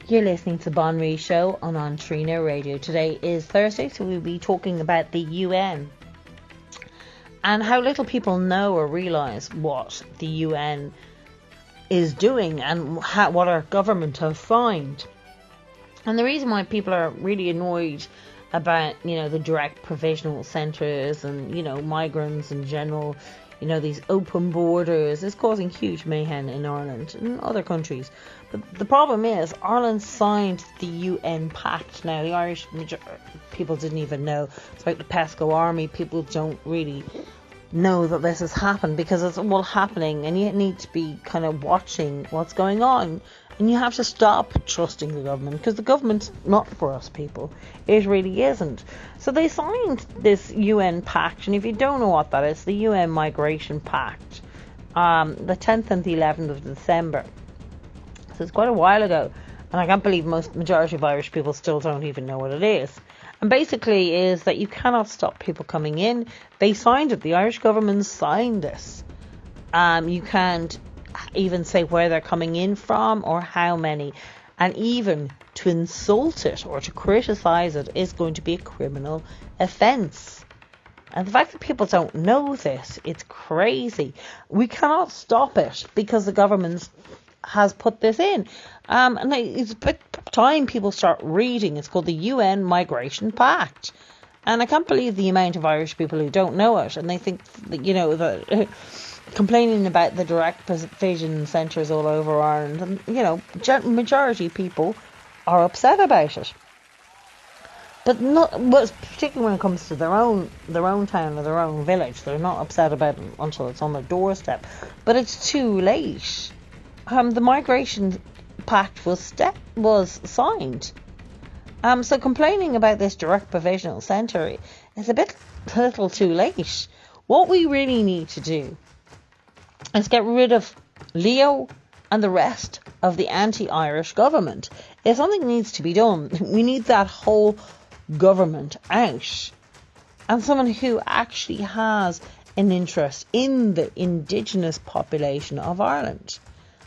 You're listening to Banrion Show on Trina Radio. Today is Thursday, so we'll be talking about the UN and how little people know or realise what the UN is doing and what our government have signed. And the reason why people are really annoyed about, the direct provisional centres and, migrants in general, these open borders is causing huge mayhem in Ireland and other countries. But the problem is, Ireland signed the UN Pact. Now, the Irish people didn't even know. It's like the PESCO army. People don't really know that this has happened because it's all happening, and you need to be kind of watching what's going on. And you have to stop trusting the government, because the government's not for us people. It really isn't. So they signed this UN Pact, and if you don't know what that is, the UN Migration Pact, the 10th and the 11th of December. So it's quite a while ago, and I can't believe majority of Irish people still don't even know what it is. And basically is that you cannot stop people coming in. They signed it. The Irish government signed this. You can't even say where they're coming in from or how many, and even to insult it or to criticise it is going to be a criminal offence. And the fact that people don't know this, it's crazy. We cannot stop it because the government has put this in, and it's about time people start reading. It's called the UN Migration Pact, and I can't believe the amount of Irish people who don't know it, and they think that, that complaining about the direct provision centres all over Ireland, and majority of people are upset about it. But particularly when it comes to their own town or their own village, they're not upset about it until it's on their doorstep. But it's too late. The Migration Pact was signed. So complaining about this direct provisional centre is a little too late. What we really need to do is get rid of Leo and the rest of the anti-Irish government. If something needs to be done, we need that whole government out, and someone who actually has an interest in the indigenous population of Ireland.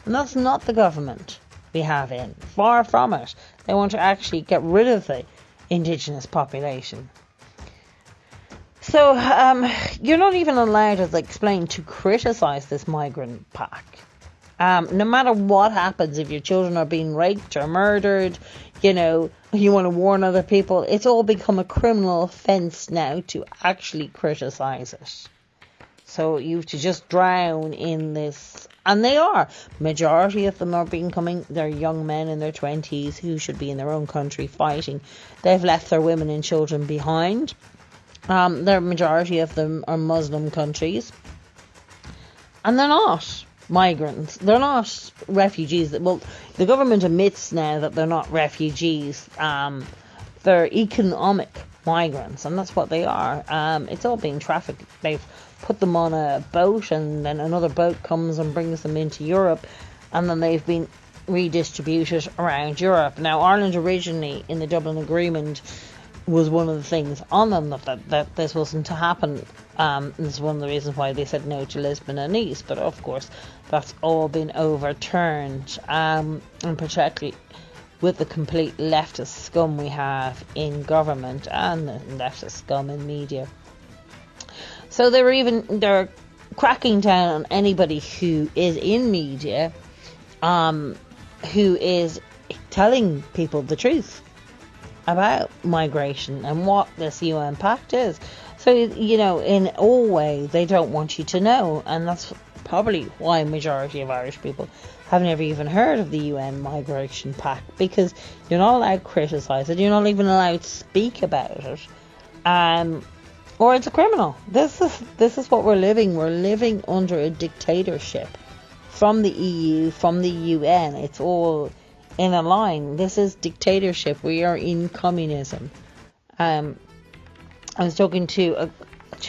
And that's not the government we have in. Far from it. They want to actually get rid of the indigenous population. So you're not even allowed, as I explained, to criticise this migrant pact. No matter what happens, if your children are being raped or murdered, you want to warn other people, it's all become a criminal offence now to actually criticise it. So you have to just drown in this. And they are. Majority of them are they're young men in their 20s who should be in their own country fighting. They've left their women and children behind. The majority of them are Muslim countries. And they're not migrants. They're not refugees. Well, the government admits now that they're not refugees. They're economic migrants, and that's what they are. It's all being trafficked. They've put them on a boat, and then another boat comes and brings them into Europe, and then they've been redistributed around Europe. Now, Ireland originally, in the Dublin Agreement, was one of the things on them that this wasn't to happen. This is one of the reasons why they said no to Lisbon and Nice. But of course, that's all been overturned, and particularly with the complete leftist scum we have in government and the leftist scum in media. So they're cracking down on anybody who is in media, who is telling people the truth about migration and what this UN Pact is. So, in all ways, they don't want you to know, and that's probably why majority of Irish people have never even heard of the UN Migration Pact, because you're not allowed to criticise it, you're not even allowed to speak about it, or it's a criminal. This is what we're living. We're living under a dictatorship from the EU, from the UN. It's all in a line. This is dictatorship. We are in communism. I was talking to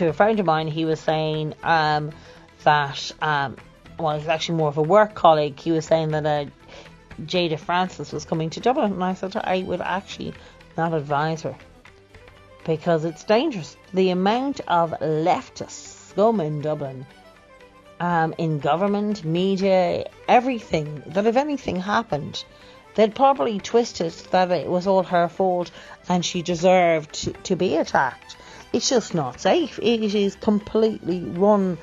a friend of mine. He was saying that he's actually more of a work colleague. He was saying that Jada Francis was coming to Dublin, and I said I would actually not advise her, because it's dangerous. The amount of leftist scum in Dublin, in government, media, everything, that if anything happened, they'd probably twist it that it was all her fault and she deserved to be attacked. It's just not safe. It is completely run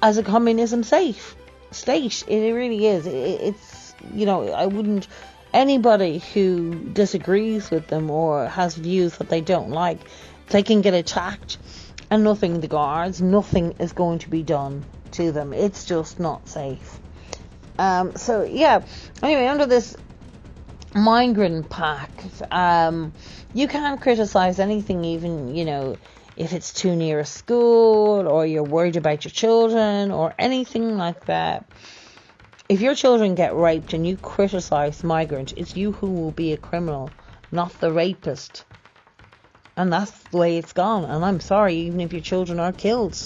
as a communism state. It really is. It's, I wouldn't, anybody who disagrees with them or has views that they don't like, they can get attacked and nothing is going to be done to them. It's just not safe. Anyway, under this migrant pact, you can't criticize anything, even, if it's too near a school or you're worried about your children or anything like that. If your children get raped and you criticize migrants, it's you who will be a criminal, not the rapist. And that's the way it's gone. And I'm sorry, even if your children are killed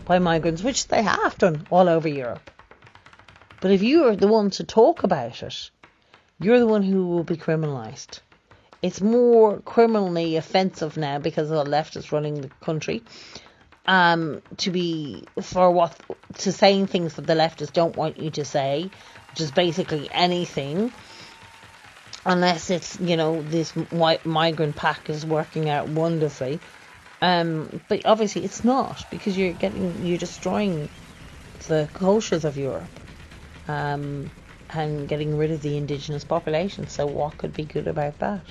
by migrants, which they have done all over Europe. But if you are the one to talk about it, you're the one who will be criminalised. It's more criminally offensive now because the left is running the country. To saying things that the leftists don't want you to say, which is basically anything, unless it's, this migrant pact is working out wonderfully. But obviously it's not, because you're destroying the cultures of Europe, and getting rid of the indigenous population. So what could be good about that?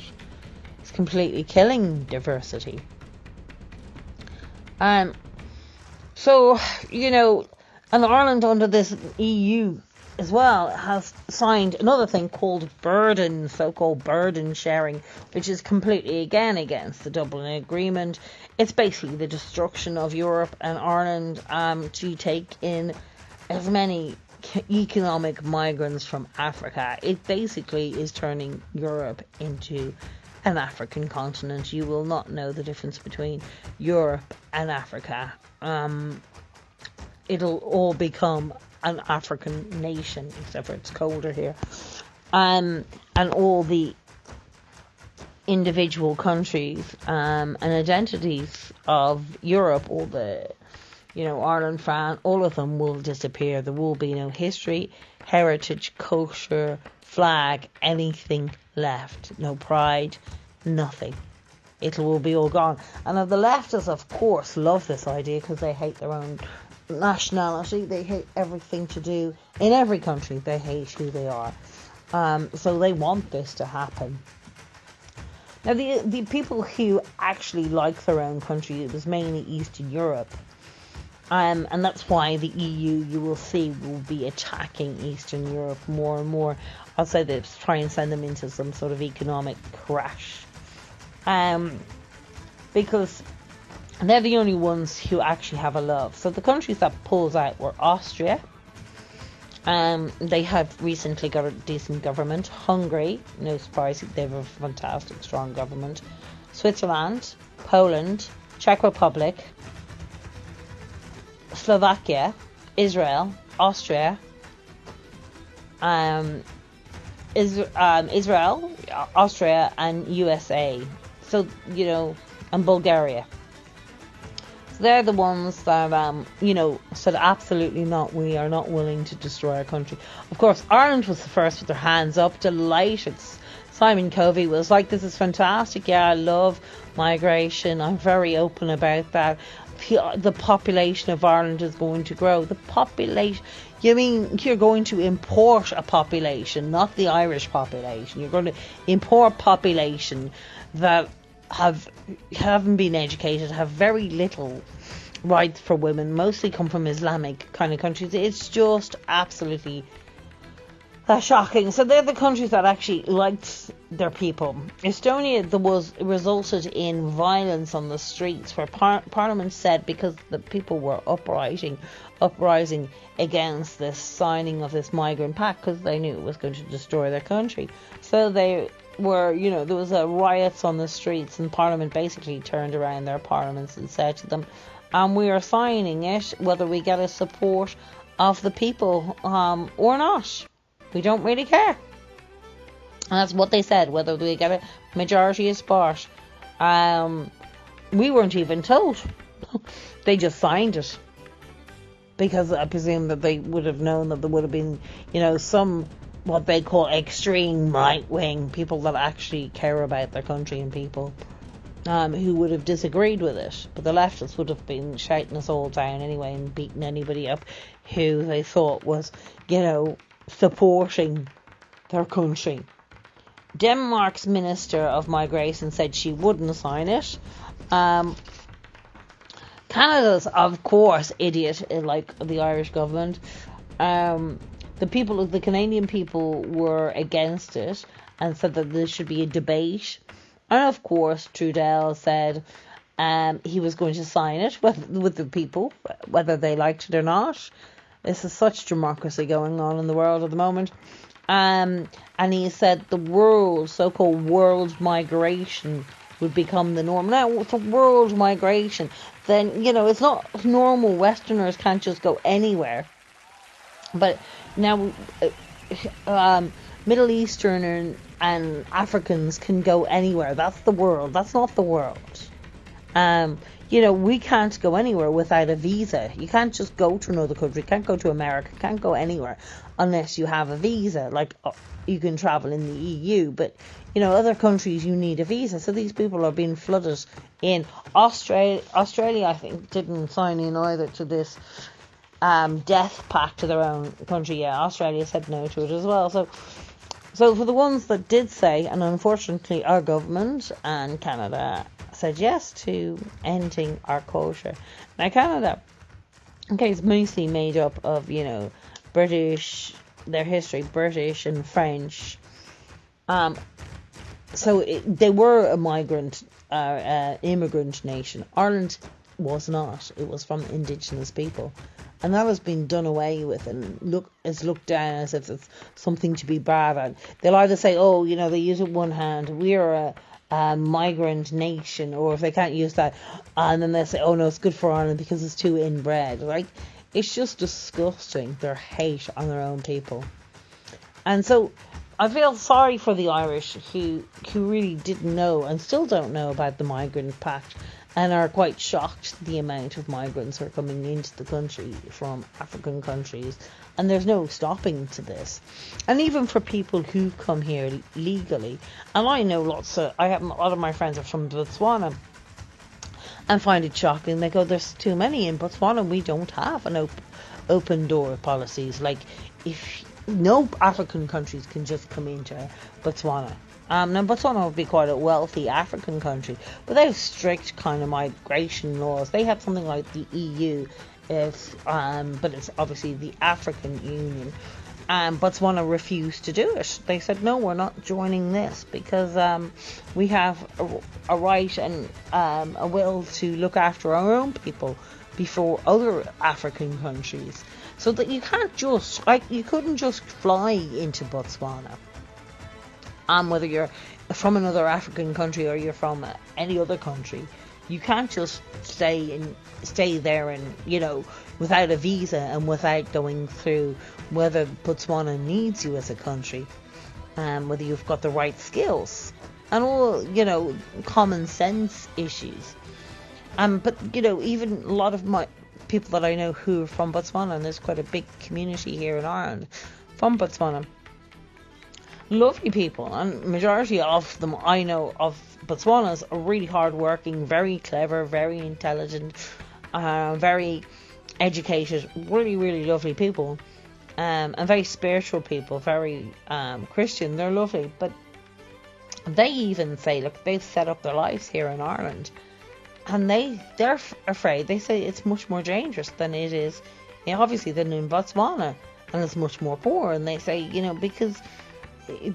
It's completely killing diversity. And Ireland, under this EU as well, has signed another thing called so-called burden sharing, which is completely again against the Dublin Agreement. It's basically the destruction of Europe and Ireland to take in as many economic migrants from Africa. It basically is turning Europe into an African continent. You will not know the difference between Europe and Africa. It'll all become an African nation, except for it's colder here. And all the individual countries and identities of Europe, all the Ireland, France, all of them will disappear. There will be no history, heritage, culture, flag, anything left. No pride, nothing. It will be all gone. And the leftists, of course, love this idea because they hate their own nationality. They hate everything to do in every country. They hate who they are. So they want this to happen. Now, the people who actually like their own country, it was mainly Eastern Europe. And that's why the EU, you will see, will be attacking Eastern Europe more and more. I'll say they try and send them into some sort of economic crash. Because they're the only ones who actually have a love. So the countries that pulls out were Austria. They have recently got a decent government. Hungary, no surprise, they have a fantastic, strong government. Switzerland, Poland, Czech Republic, Slovakia, Israel, Austria, Israel, Austria, and USA. So, and Bulgaria. So they're the ones that, said absolutely not. We are not willing to destroy our country. Of course, Ireland was the first with their hands up, delighted. Simon Covey was like, this is fantastic. Yeah, I love migration. I'm very open about that. The population of Ireland is going to grow. The population, you mean you're going to import a population, not the Irish population. You're going to import population that haven't been educated, have very little rights for women, mostly come from Islamic kind of countries. It's just absolutely shocking. So they're the countries that actually liked their people. Estonia, resulted in violence on the streets, where Parliament said, because the people were uprising against this signing of this migrant pact, because they knew it was going to destroy their country. So they were, there was riots on the streets, and Parliament basically turned around their parliaments and said to them, we are signing it whether we get a support of the people or not. We don't really care. And that's what they said, whether we get a majority of support. We weren't even told. They just signed it. Because I presume that they would have known that there would have been, some what they call extreme right wing, people that actually care about their country and people, who would have disagreed with it. But the leftists would have been shouting us all down anyway and beating anybody up who they thought was, supporting their country. Denmark's Minister of Migration said she wouldn't sign it. Canada's, of course, idiot, like the Irish government. The Canadian people were against it and said that there should be a debate. And of course, Trudeau said he was going to sign it with the people, whether they liked it or not. This is such democracy going on in the world at the moment. And he said the so-called world migration would become the norm. Now, with the world migration, then, it's not normal. Westerners can't just go anywhere. But now, Middle Eastern and Africans can go anywhere. That's the world. That's not the world. We can't go anywhere without a visa. You can't just go to another country. You can't go to America. You can't go anywhere unless you have a visa. Like, you can travel in the EU, but, other countries you need a visa. So these people are being flooded in. Australia, I think, didn't sign in either to this death pact to their own country. Yeah, Australia said no to it as well. So for the ones that did say, and unfortunately our government and Canada said yes to ending our quota. Now Canada, is mostly made up of, British, their history, British and French. They were a migrant, immigrant nation. Ireland was not. It was from indigenous people. And that has been done away with and is looked down as if it's something to be bad at. They'll either say, they use it one hand, we're a migrant nation, or if they can't use that, and then they say, oh no, it's good for Ireland because it's too inbred. Like, it's just disgusting, their hate on their own people. And so I feel sorry for the Irish who really didn't know and still don't know about the Migrant Pact, and are quite shocked the amount of migrants are coming into the country from African countries, and there's no stopping to this. And even for people who come here legally, and I know I have a lot of my friends are from Botswana, and find it shocking. They go, there's too many in Botswana. We don't have an open door policies. Like, if no African countries can just come into Botswana. Now Botswana would be quite a wealthy African country, but they have strict kind of migration laws. They have something like the EU, but it's obviously the African Union. Botswana refused to do it. They said, no, we're not joining this because we have a right and a will to look after our own people before other African countries. So that you can't just, you couldn't just fly into Botswana. Whether you're from another African country or you're from any other country, you can't just stay there and, without a visa and without going through whether Botswana needs you as a country, whether you've got the right skills and all, common sense issues. But, even a lot of my people that I know who are from Botswana, and there's quite a big community here in Ireland from Botswana, lovely people, and majority of them I know of Botswanas are really hard-working, very clever, very intelligent, very educated, really, really lovely people, and very spiritual people, very Christian. They're lovely, but they even say, look, they've set up their lives here in Ireland, and they're afraid. They say it's much more dangerous than it is, obviously, than in Botswana, and it's much more poor. And they say, because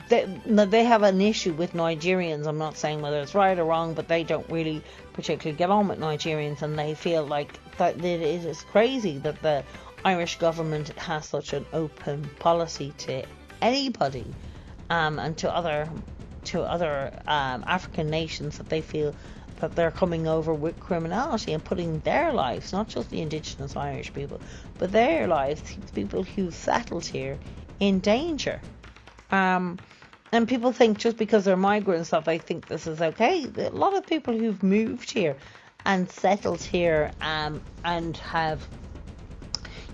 they have an issue with Nigerians. I'm not saying whether it's right or wrong, but they don't really particularly get on with Nigerians, and they feel like that it is crazy that the Irish government has such an open policy to anybody, and to other African nations, that they feel that they're coming over with criminality and putting their lives, not just the indigenous Irish people, but their lives, people who've settled here, in danger. And people think just because they're migrants that they think this is okay. A lot of people who've moved here and settled here, and have,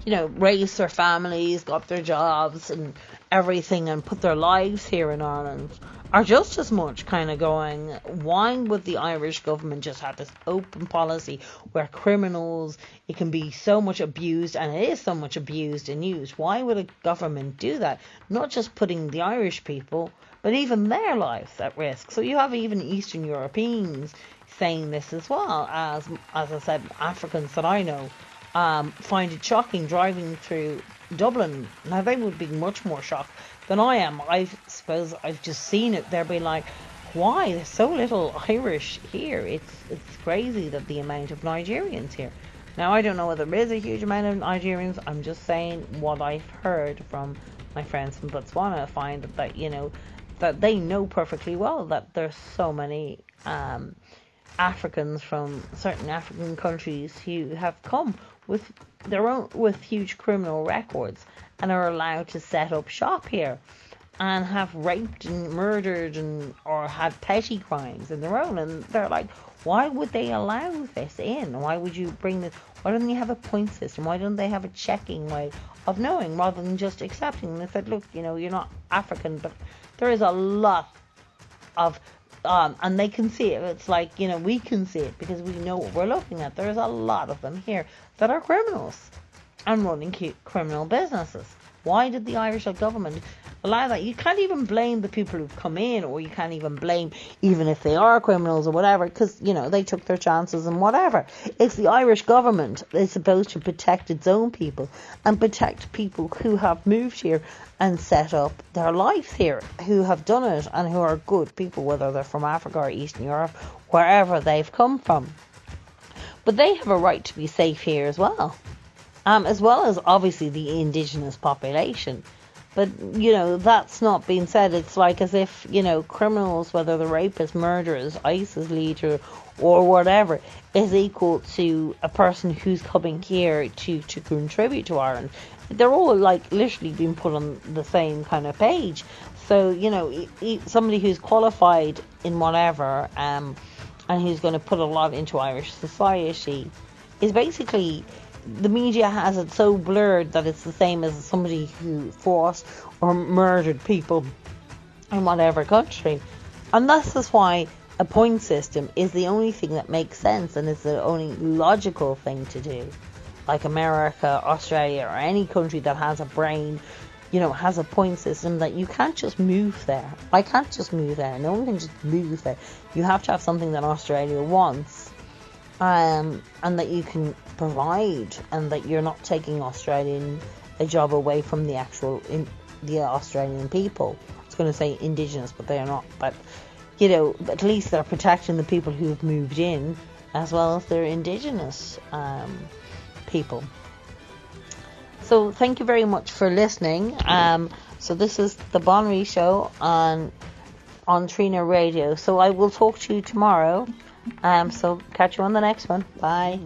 raised their families, got their jobs, and everything and put their lives here in Ireland are just as much kind of going, why would the Irish government just have this open policy where criminals, it can be so much abused, and it is so much abused and used? Why would a government do that? Not just putting the Irish people, but even their lives at risk. So you have even Eastern Europeans saying this as well, as I said, Africans that I know find it shocking driving through Dublin. Now they would be much more shocked than I am. I suppose I've just seen it. They'll be like, why? There's so little Irish here. It's crazy that the amount of Nigerians here. Now I don't know whether there is a huge amount of Nigerians. I'm just saying what I've heard from my friends from Botswana. I find that, you know, that they know perfectly well that there's so many Africans from certain African countries who have come with their own, with huge criminal records, and are allowed to set up shop here and have raped and murdered and or had petty crimes in their own. And they're like, why would they allow this in? Why would you bring this? Why don't you have a point system? Why don't they have a checking way of knowing rather than just accepting? And they said, look, you know, you're not African, but there is a lot of and they can see it. It's like, you know, we can see it because we know what we're looking at. There's a lot of them here that are criminals and running criminal businesses. Why did the Irish government allow that? You can't even blame the people who've come in, or you can't even blame, even if they are criminals or whatever, because, you know, they took their chances and whatever. It's the Irish government that's supposed to protect its own people and protect people who have moved here and set up their life here, who have done it and who are good people, whether they're from Africa or Eastern Europe, wherever they've come from. But they have a right to be safe here as well as obviously the indigenous population. But, you know, that's not being said. It's like as if, you know, criminals, whether the rapists, murderers, ISIS leader or whatever, is equal to a person who's coming here to contribute to Ireland. They're all like literally being put on the same kind of page. So, you know, somebody who's qualified in whatever and who's going to put a lot into Irish society is basically, the media has it so blurred that it's the same as somebody who forced or murdered people in whatever country. And this is why a point system is the only thing that makes sense and is the only logical thing to do. Like America, Australia, or any country that has a brain, you know, has a point system that you can't just move there. I can't just move there. No one can just move there. You have to have something that Australia wants. And that you can provide, and that you're not taking a job away from the Australian people. I was going to say indigenous, but they are not. But, you know, at least they're protecting the people who've moved in as well as their indigenous people. So thank you very much for listening. So this is the Banrion Show on Trina Radio. So I will talk to you tomorrow. So catch you on the next one. Bye.